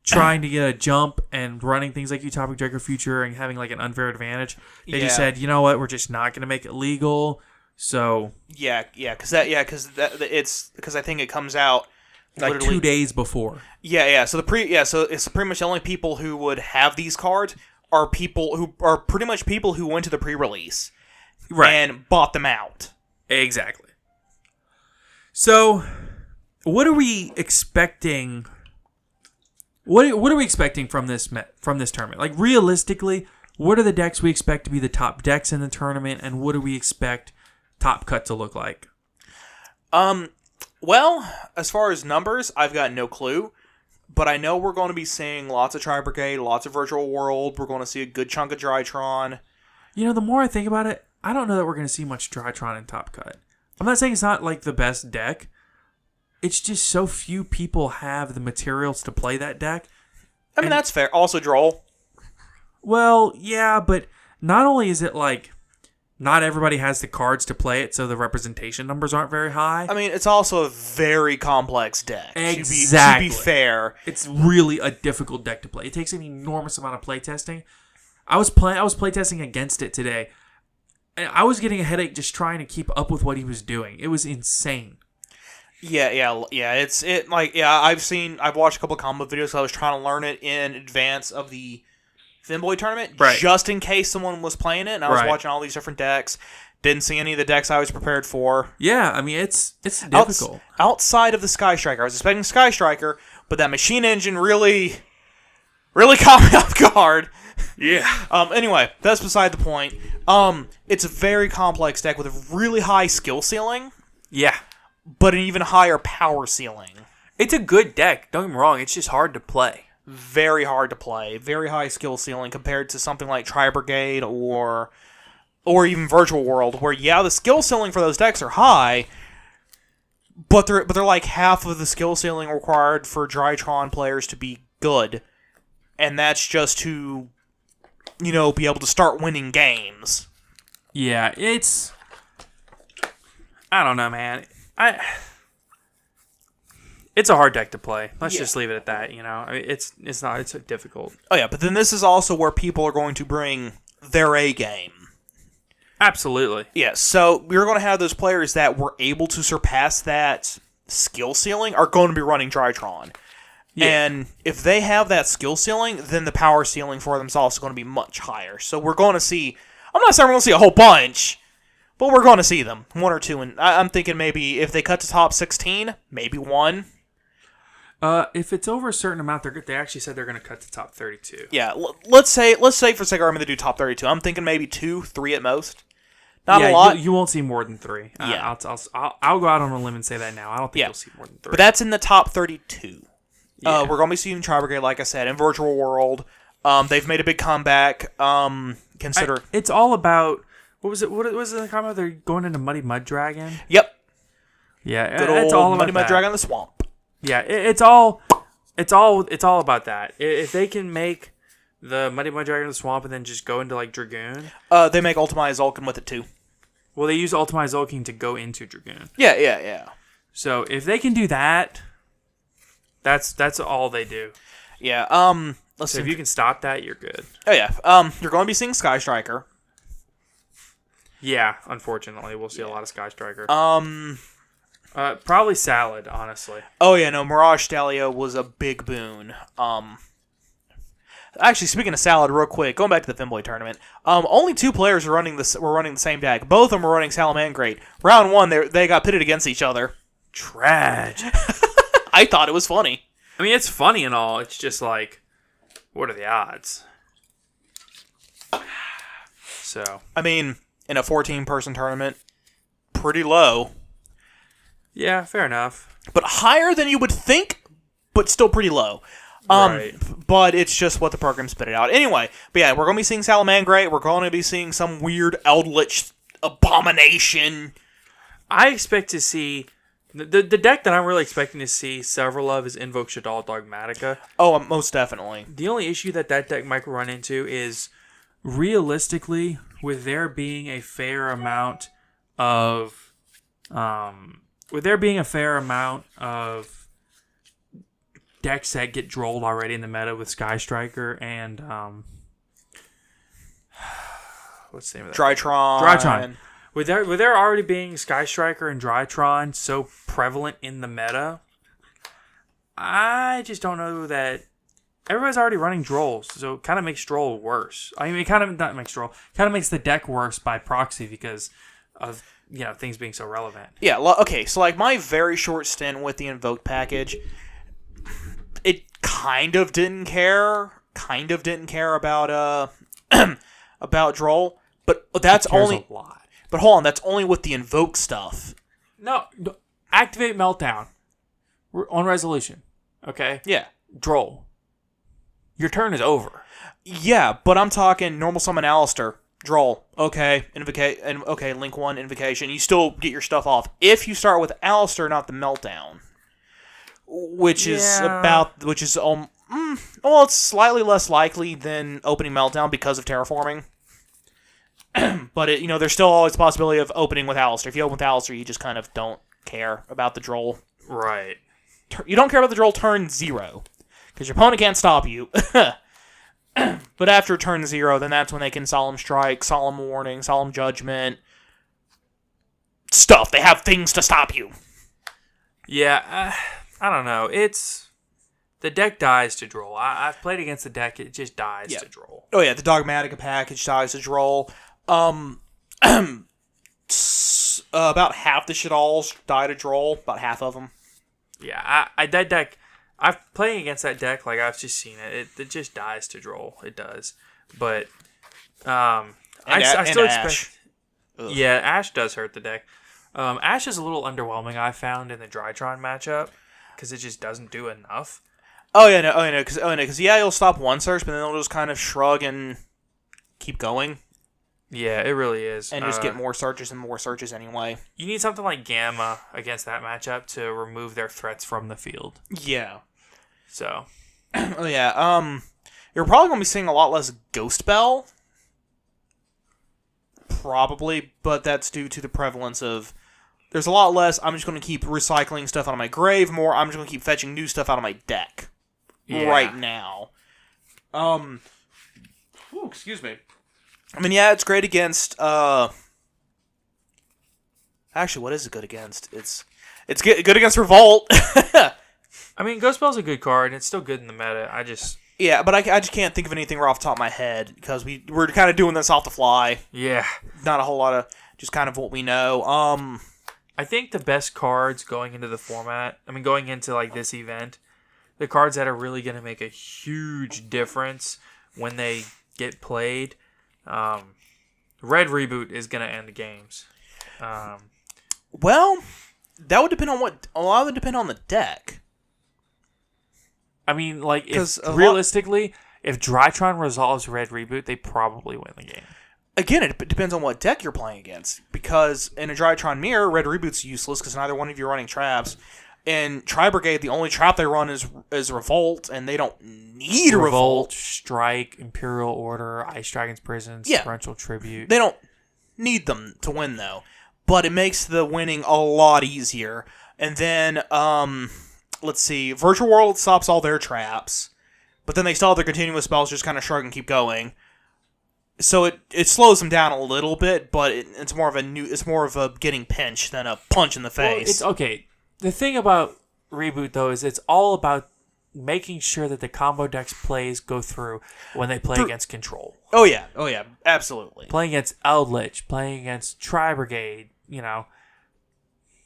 trying to get a jump and running things like Utopic Draco Future and having like an unfair advantage, they just said, you know what, we're just not going to make it legal. So because I think it comes out like 2 days before. So so it's pretty much the only people who would have these cards are people who are pretty much people who went to the pre-release and bought them out. Exactly. So, what are we expecting? What are we expecting from this tournament? Like realistically, what are the decks we expect to be the top decks in the tournament, and what do we expect Top Cut to look like? Well, as far as numbers, I've got no clue, but I know we're going to be seeing lots of Tri-Brigade, lots of Virtual World. We're going to see a good chunk of Drytron. You know, the more I think about it, I don't know that we're going to see much Drytron in Top Cut. I'm not saying it's not like the best deck. It's just so few people have the materials to play that deck. I mean, that's fair. Also, Droll. Well, yeah, but not only is it like not everybody has the cards to play it, so the representation numbers aren't very high. I mean, it's also a very complex deck. Exactly. To be fair. It's really a difficult deck to play. It takes an enormous amount of playtesting. I was playtesting against it today. I was getting a headache just trying to keep up with what he was doing. It was insane. Yeah. I've watched a couple of combo videos. So I was trying to learn it in advance of the Femboy tournament, just in case someone was playing it. And I was watching all these different decks. Didn't see any of the decks I was prepared for. Yeah, I mean it's difficult. Outside of the Sky Striker, I was expecting Sky Striker, but that Machine Engine really caught me off guard. Yeah. Anyway, that's beside the point. It's a very complex deck with a really high skill ceiling. Yeah. But an even higher power ceiling. It's a good deck, don't get me wrong, it's just hard to play. Very hard to play. Very high skill ceiling compared to something like Tri-Brigade or even Virtual World, where the skill ceiling for those decks are high, but they're like half of the skill ceiling required for Drytron players to be good. And that's just to be able to start winning games. Yeah, I don't know, man. It's a hard deck to play. Let's just leave it at that, I mean, it's difficult. Oh yeah, but then this is also where people are going to bring their A game. Absolutely. Yeah, so we're going to have those players that were able to surpass that skill ceiling are going to be running Drytron. Yeah. And if they have that skill ceiling, then the power ceiling for them is also going to be much higher. So we're going to see, I'm not saying we're going to see a whole bunch, but we're going to see them. 1 or 2. And I'm thinking maybe if they cut to top 16, maybe 1. If it's over a certain amount, they actually said they're going to cut to top 32. Yeah, let's say for sake of argument they do top 32. I'm thinking maybe 2, 3 at most. Not a lot. You won't see more than 3. Yeah. I'll go out on a limb and say that now. I don't think you'll see more than 3. But that's in the top 32. Yeah. We're going to be seeing Tri-Brigade, like I said, in Virtual World. They've made a big comeback. It's all about... What was it? What was the comment? They're going into Muddy Mud Dragon? Yep. Yeah, good old all Muddy Mud Dragon in the swamp. Yeah, it's all about that. If they can make the Muddy Mud Dragon in the swamp and then just go into like Dragoon. They make Ultimate Zolkin with it too. Well, they use Ultimate Zolkin to go into Dragoon. Yeah. So if they can do that, that's all they do. Yeah. Let's So see. if you can stop that, you're good. Oh yeah. You're going to be seeing Sky Striker. Yeah, unfortunately, we'll see a lot of Sky Striker. Um. Probably Salad, honestly. Oh yeah, no. Mirage Stallion was a big boon. Actually, speaking of Salad, real quick, going back to the Femboy tournament, only 2 players were running the same deck. Both of them were running Salamangreat. Round 1, they got pitted against each other. Tragic. I thought it was funny. I mean, it's funny and all. It's just like, what are the odds? So. I mean, in a 14-person tournament, pretty low. Yeah, fair enough. But higher than you would think, but still pretty low. Right. But it's just what the program spit it out. Anyway, but yeah, we're going to be seeing Salamangreat. We're going to be seeing some weird Eldritch abomination. I expect to see... The deck that I'm really expecting to see several of is Invoke Shaddoll Dogmatica. Oh, most definitely. The only issue that deck might run into is, realistically, with there being a fair amount of... decks that get drolled already in the meta with Sky Striker and what's the name of that? Drytron. With there already being Sky Striker and Drytron so prevalent in the meta, I just don't know that everybody's already running Drolls, so it kind of makes Droll worse. I mean, it kind of not makes Droll, kind of makes the deck worse by proxy because of things being so relevant. Yeah. Okay. So like my very short stint with the Invoke package. It kind of didn't care about about Droll, but that's only a lot. But hold on, that's only with the Invoke stuff. No, activate Meltdown. We're on resolution. Okay? Yeah. Droll. Your turn is over. Yeah, but I'm talking normal summon Alistair. Droll. Okay. Okay, link 1, Invocation. You still get your stuff off. If you start with Alistair, not the Meltdown. Well, it's slightly less likely than opening Meltdown because of terraforming. But there's still always the possibility of opening with Alistair. If you open with Alistair, you just kind of don't care about the Droll. Right. You don't care about the Droll turn 0 because your opponent can't stop you. But after turn 0, then that's when they can Solemn Strike, Solemn Warning, Solemn Judgment. Stuff. They have things to stop you. Yeah, I don't know. The deck dies to Droll. I've played against the deck. It just dies to Droll. Oh yeah, the Dogmatica package dies to Droll. About half the Shaddolls die to Droll. About half of them. Yeah, that deck. I've playing against that deck. Like I've just seen it. It just dies to Droll. It does. But I still expect. Ugh. Yeah, Ash does hurt the deck. Ash is a little underwhelming. I found in the Drytron matchup because it just doesn't do enough. Because you'll stop one search, but then they'll just kind of shrug and keep going. Yeah, it really is. And just get more searches and more searches anyway. You need something like Gamma against that matchup to remove their threats from the field. Yeah. So. You're probably going to be seeing a lot less Ghost Bell. Probably, but that's due to the prevalence of... There's a lot less, I'm just going to keep recycling stuff out of my grave more, I'm just going to keep fetching new stuff out of my deck. Yeah. Right now. Excuse me. I mean, yeah, it's great against, Actually, what is it good against? It's good against Revolt. I mean, Ghost Bell's a good card, and it's still good in the meta. Yeah, but I just can't think of anything right off the top of my head, because we're kind of doing this off the fly. Yeah. Not a whole lot of, just kind of what we know. I think the best cards going into the format, going into, like, this event, the cards that are really going to make a huge difference when they get played, Red Reboot is going to end the games. Well, that would depend on a lot would depend on the deck. I mean, like, if realistically, if Drytron resolves Red Reboot, they probably win the game. Again, it depends on what deck you're playing against. Because in a Drytron Mirror, Red Reboot's useless because neither one of you are running traps. In Tri-Brigade, the only trap they run is Revolt, and they don't need Revolt. Strike, Imperial Order, Ice Dragon's Prison, Torrential Tribute. They don't need them to win, though. But it makes the winning a lot easier. And then, let's see, Virtual World stops all their traps, but then they still have their continuous spells, just kind of shrug and keep going. So it slows them down a little bit, but it's more of a getting pinched than a punch in the face. Well, it's okay. The thing about Reboot though is it's all about making sure that the combo decks plays go through when they play against Control. Oh yeah, absolutely. Playing against Eldritch, playing against Tri Brigade,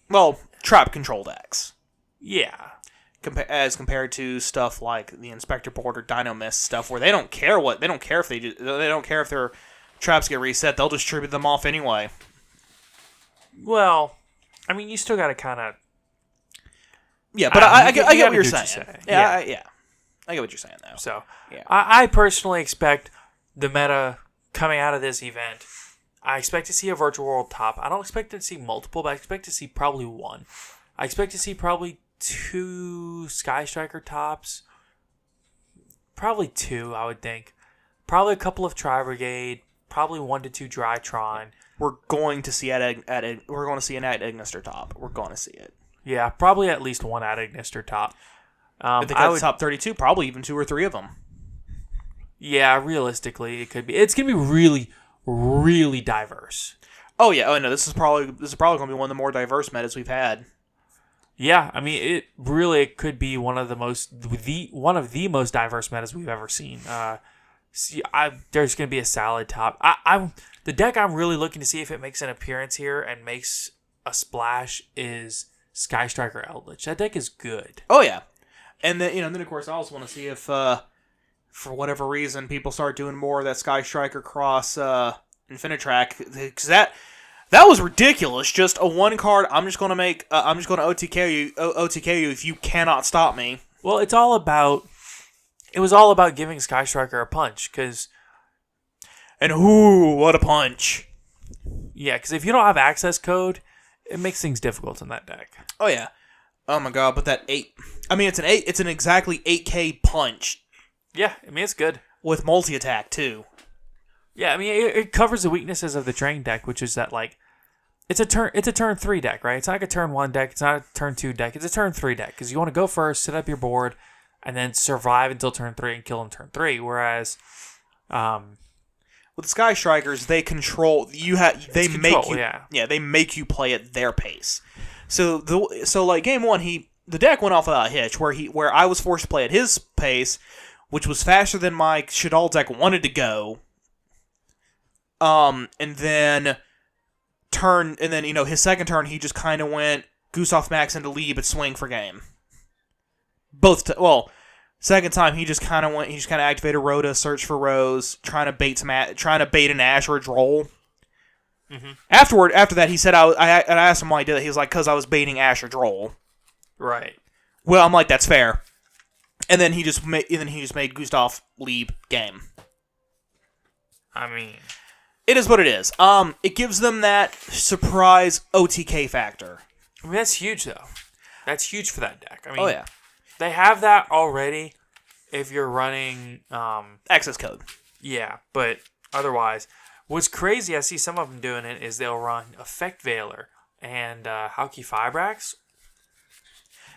Well, trap control decks. Yeah. As compared to stuff like the Inspector Board or Dino Mist stuff, where they don't care if their traps get reset. They'll distribute them off anyway. Well, I mean, you still got to kind of. Yeah, but I get what you're saying. Yeah, I get what you're saying though. So, yeah. I personally expect the meta coming out of this event. I expect to see a Virtual World top. I don't expect to see multiple, but I expect to see probably one. I expect to see probably 2 Sky Striker tops. Probably 2, I would think. Probably a couple of Tri Brigade. Probably 1 to 2 Drytron. We're going to see an Ad Ignister top. We're going to see it. Yeah, probably at least 1 Ad Ignister top. If they got the top 32, probably even 2 or 3 of them. Yeah, realistically, it could be. It's going to be really, really diverse. Oh yeah. Oh no. This is probably going to be one of the more diverse metas we've had. Yeah, I mean, it could be one of the most diverse metas we've ever seen. There's going to be a Salad top. The deck I'm really looking to see if it makes an appearance here and makes a splash is Sky Striker Eldritch. That deck is good. Oh yeah, and then of course I also want to see if for whatever reason people start doing more of that Sky Striker cross Infinitrack, because that was ridiculous. Just a 1 card. I'm just going to OTK you if you cannot stop me. Well, it was all about giving Sky Striker a punch, and what a punch. Yeah, because if you don't have access code, it makes things difficult in that deck. Oh yeah. Oh my god, but that 8. I mean, it's an exactly 8k punch. Yeah, I mean, it's good. With multi-attack too. Yeah, I mean, it covers the weaknesses of the train deck, which is that, like, it's a turn 3 deck, right? It's not like a turn 1 deck, it's not a turn 2 deck, it's a turn 3 deck, because you want to go first, set up your board, and then survive until turn 3 and kill on turn 3, whereas... with Sky Strikers, they control... They make you play at their pace. So like, game 1, the deck went off without a hitch, where I was forced to play at his pace, which was faster than my Shadal deck wanted to go. And then his second turn he just kind of went Gustav Max into lead but swing for game. Second time he just kind of activated Rhoda, search for Rose, trying to bait an Ash or a Droll. Mm-hmm. After that he said I asked him why he did it. He was like, because I was baiting Ash or Droll. Right. Well, I'm like, that's fair. And then he just made Gustav leave game. I mean, it is what it is. It gives them that surprise OTK factor. I mean, that's huge, though. That's huge for that deck. I mean, oh, yeah. They have that already if you're running... access code. Yeah, but otherwise... What's crazy, I see some of them doing it, is they'll run Effect Veiler and Hauki Fibrax.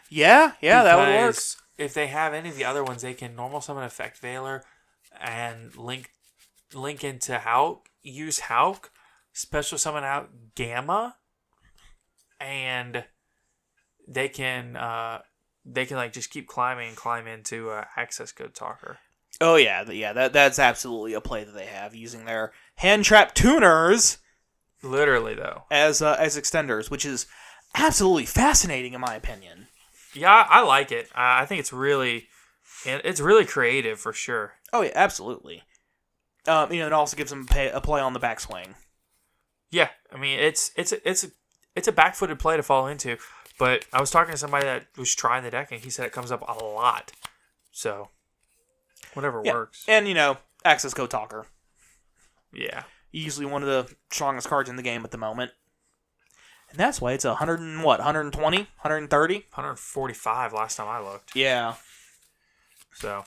Yeah, that would work. If they have any of the other ones, they can normal summon Effect Veiler and link into Hauk, use Hauk, special summon out Gamma, and they can like just keep climbing and climb into Access Code Talker. Oh yeah, that's absolutely a play that they have, using their hand trap tuners, literally though, as extenders, which is absolutely fascinating in my opinion. Yeah, I like it. I think it's really creative for sure. Oh yeah, absolutely. It also gives them a play on the backswing. Yeah, I mean it's a back-footed play to fall into, but I was talking to somebody that was trying the deck and he said it comes up a lot. So whatever works. And access code talker. Yeah, easily one of the strongest cards in the game at the moment. And that's why it's 120, 130? 145 last time I looked. Yeah. So.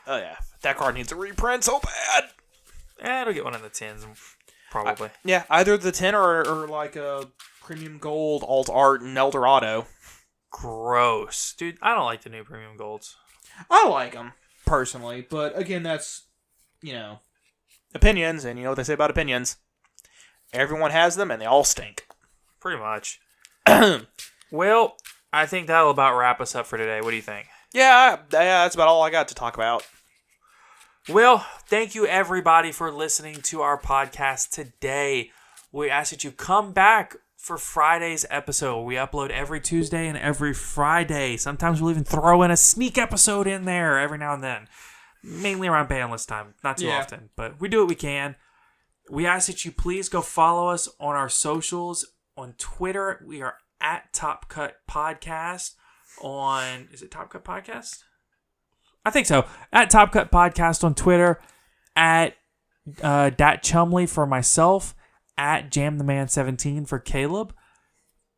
Oh, yeah. That card needs a reprint so bad. It'll get one in the 10s, probably. Either the 10 or like a Premium Gold, Alt Art, and Eldorado. gross. Dude, I don't like the new premium golds. I like them, personally, but again, that's, opinions, and you know what they say about opinions. Everyone has them, and they all stink. Pretty much. Well, I think that'll about wrap us up for today. What do you think? Yeah, that's about all I got to talk about. Well, thank you everybody for listening to our podcast today. We ask that you come back for Friday's episode. We upload every Tuesday and every Friday. Sometimes we'll even throw in a sneak episode in there every now and then. Mainly around banlist time. Not too often, but we do what we can. We ask that you please go follow us on our socials. On Twitter, we are at Top Cut Podcast. Is it Top Cut Podcast? I think so. At Top Cut Podcast on Twitter. At Dat Chumley for myself. At JamTheMan17 for Caleb.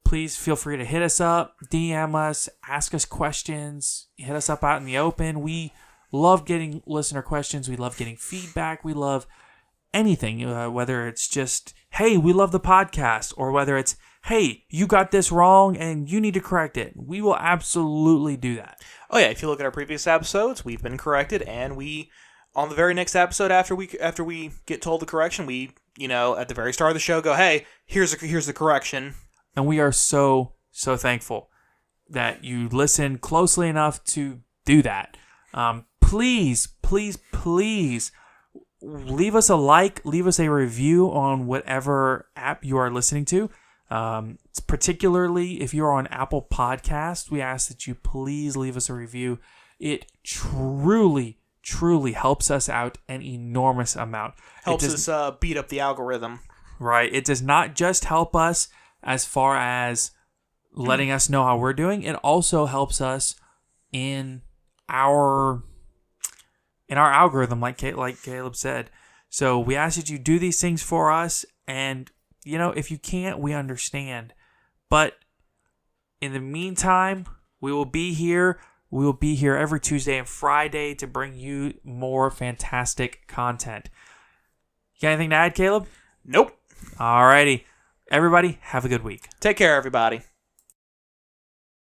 Please feel free to hit us up, DM us, ask us questions, hit us up out in the open. We love getting listener questions. We love getting feedback. We love anything, whether it's just, hey, we love the podcast, or whether it's, hey, you got this wrong and you need to correct it. We will absolutely do that. Oh yeah, if you look at our previous episodes, we've been corrected, and on the very next episode after we get told the correction, we, at the very start of the show go, hey, here's the correction. And we are so, so thankful that you listen closely enough to do that. Please, please, please leave us a like, leave us a review on whatever app you are listening to. Particularly if you're on Apple Podcasts, we ask that you please leave us a review. It truly, truly helps us out an enormous amount. Helps us beat up the algorithm. Right. It does not just help us as far as letting us know how we're doing. It also helps us in our algorithm, like Caleb said. So we ask that you do these things for us, and if you can't, we understand. But in the meantime, we will be here. We will be here every Tuesday and Friday to bring you more fantastic content. You got anything to add, Caleb? Nope. Alrighty. Everybody, have a good week. Take care, everybody.